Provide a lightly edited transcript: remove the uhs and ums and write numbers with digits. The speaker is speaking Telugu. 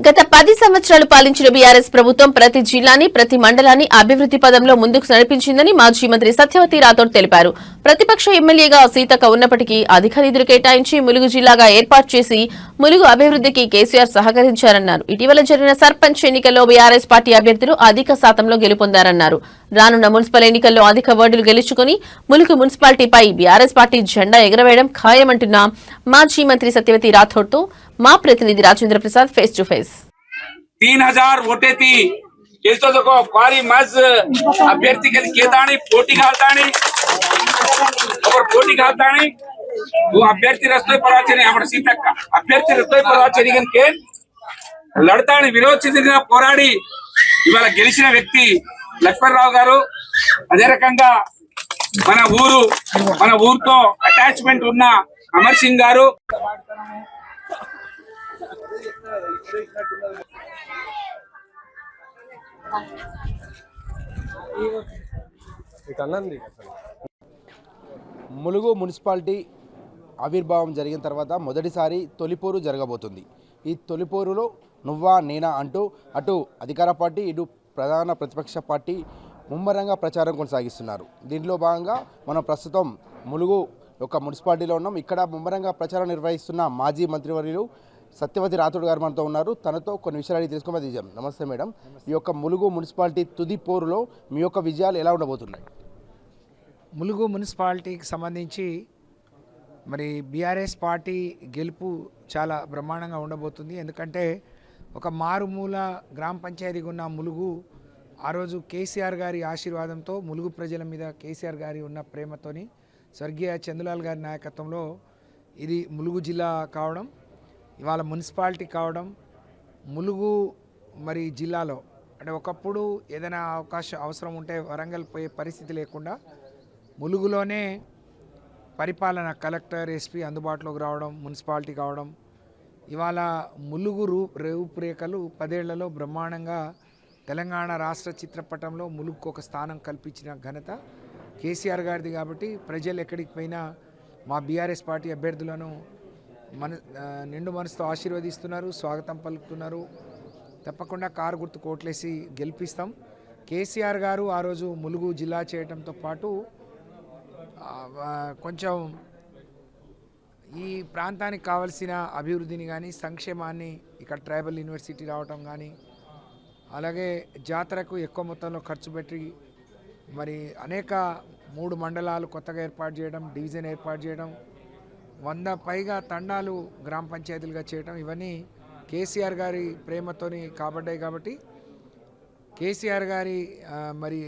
గత 10 సంవత్సరాలు పాలించిన బీఆర్ఎస్ ప్రభుత్వం ప్రతి జిల్లాని ప్రతి మండలాన్ని అభివృద్ది పదంలో ముందుకు నడిపించిందని మాజీ మంత్రి సత్యవతి రాథోడ్ తెలిపారు. ప్రతిపక్ష ఎమ్మెల్యేగా సీతక్క ఉన్నప్పటికీ అధిక నిధులు కేటాయించి ములుగు జిల్లాగా ఏర్పాటు చేసి ములుగు అభివృద్దికి కేసీఆర్ సహకరించారన్నారు. ఇటీవల జరిగిన సర్పంచ్ ఎన్నికల్లో బీఆర్ఎస్ పార్టీ అభ్యర్థులు అధిక శాతంలో గెలుపొందారన్నారు. రానున్న మున్సిపల్ ఎన్నికల్లో అధిక వార్డులు గెలుచుకుని ములుగు మున్సిపాలిటీపై బీఆర్ఎస్ పార్టీ జెండా ఎగరవేయడం ఖాయమంటున్న మాజీ మంత్రి సత్యవతి రాథోడ్ తో మా ప్రతినిధి Rajendra Prasad face to face 3000 वोटे थी क्वारी मज अभ्यर्थी के केतानी पोटी घालतानी और पोटी घालतानी वो अभ्यर्थी रस्तोय परवाचे नहीं हमारे सीतक का अभ्यर्थी रस्तोय परवाचे नहीं के लड़तानी विरोध చెందిన పోరాడి ఇవాళ గెలిచిన వ్యక్తి లక్ష్మణరావు గారు అదే రకంగా మన ఊరుతో అటాచ్మెంట్ ఉన్న అమర్ సింగ్ గారు ములుగు మున్సిపాలిటీ ఆవిర్భావం జరిగిన తర్వాత మొదటిసారి తొలిపోరు జరగబోతుంది. ఈ తొలిపోరులో నువ్వా నేనా అంటూ అటు అధికార పార్టీ ఇటు ప్రధాన ప్రతిపక్ష పార్టీ ముమ్మరంగా ప్రచారం కొనసాగిస్తున్నారు. దీంట్లో భాగంగా మనం ప్రస్తుతం ములుగు యొక్క మున్సిపాలిటీలో ఉన్నాం. ఇక్కడ ముమ్మరంగా ప్రచారం నిర్వహిస్తున్న మాజీ మంత్రివర్యులు సత్యవతి రాథోడ్ గారు మనతో ఉన్నారు. తనతో కొన్ని విషయాలు తెలుసుకోమని తీసాం. నమస్తే మేడం. ఈ యొక్క ములుగు మున్సిపాలిటీ తుది పోరులో మీ యొక్క విజయాలు ఎలా ఉండబోతున్నాయి? ములుగు మున్సిపాలిటీకి సంబంధించి మరి బీఆర్ఎస్ పార్టీ గెలుపు చాలా బ్రహ్మాండంగా ఉండబోతుంది. ఎందుకంటే ఒక మారుమూల గ్రామ పంచాయతీగా ఉన్న ములుగు ఆ రోజు కేసీఆర్ గారి ఆశీర్వాదంతో ములుగు ప్రజల మీద కేసీఆర్ గారి ఉన్న ప్రేమతోని స్వర్గీయ చందులాల్ గారి నాయకత్వంలో ఇది ములుగు జిల్లా కావడం, ఇవాళ మున్సిపాలిటీ కావడం, ములుగు మరి జిల్లాలో అంటే ఒకప్పుడు ఏదైనా అవసరం ఉంటే వరంగల్ పోయే పరిస్థితి లేకుండా ములుగులోనే పరిపాలన కలెక్టర్ ఎస్పీ అందుబాటులోకి రావడం, మున్సిపాలిటీ కావడం, ఇవాళ ములుగు రూపురేఖలు 10 ఏళ్లలో బ్రహ్మాండంగా తెలంగాణ రాష్ట్ర చిత్రపటంలో ములుగుకు ఒక స్థానం కల్పించిన ఘనత కేసీఆర్ గారిది. కాబట్టి ప్రజలు ఎక్కడికి పోయినా మా బీఆర్ఎస్ పార్టీ అభ్యర్థులను నిండు మనసుతో ఆశీర్వదిస్తున్నారు, స్వాగతం పలుకుతున్నారు. తప్పకుండా కారు గుర్తు కోట్లేసి గెలిపిస్తాం. కేసీఆర్ గారు ఆ రోజు ములుగు జిల్లా చేయడంతో పాటు కొంచెం ఈ ప్రాంతానికి కావాల్సిన అభివృద్ధిని కానీ సంక్షేమాన్ని ఇక్కడ ట్రైబల్ యూనివర్సిటీ రావటం కానీ అలాగే జాతరకు ఎక్కువ మొత్తంలో ఖర్చు పెట్టి మరి అనేక 3 మండలాలు కొత్తగా ఏర్పాటు చేయడం, డివిజన్ ఏర్పాటు చేయడం, 100 పైగా తండాలు గ్రామ పంచాయతీలుగా చేయడం, ఇవన్నీ కేసీఆర్ గారి ప్రేమతోని కాబడ్డాయి. కాబట్టి కేసీఆర్ గారి మరి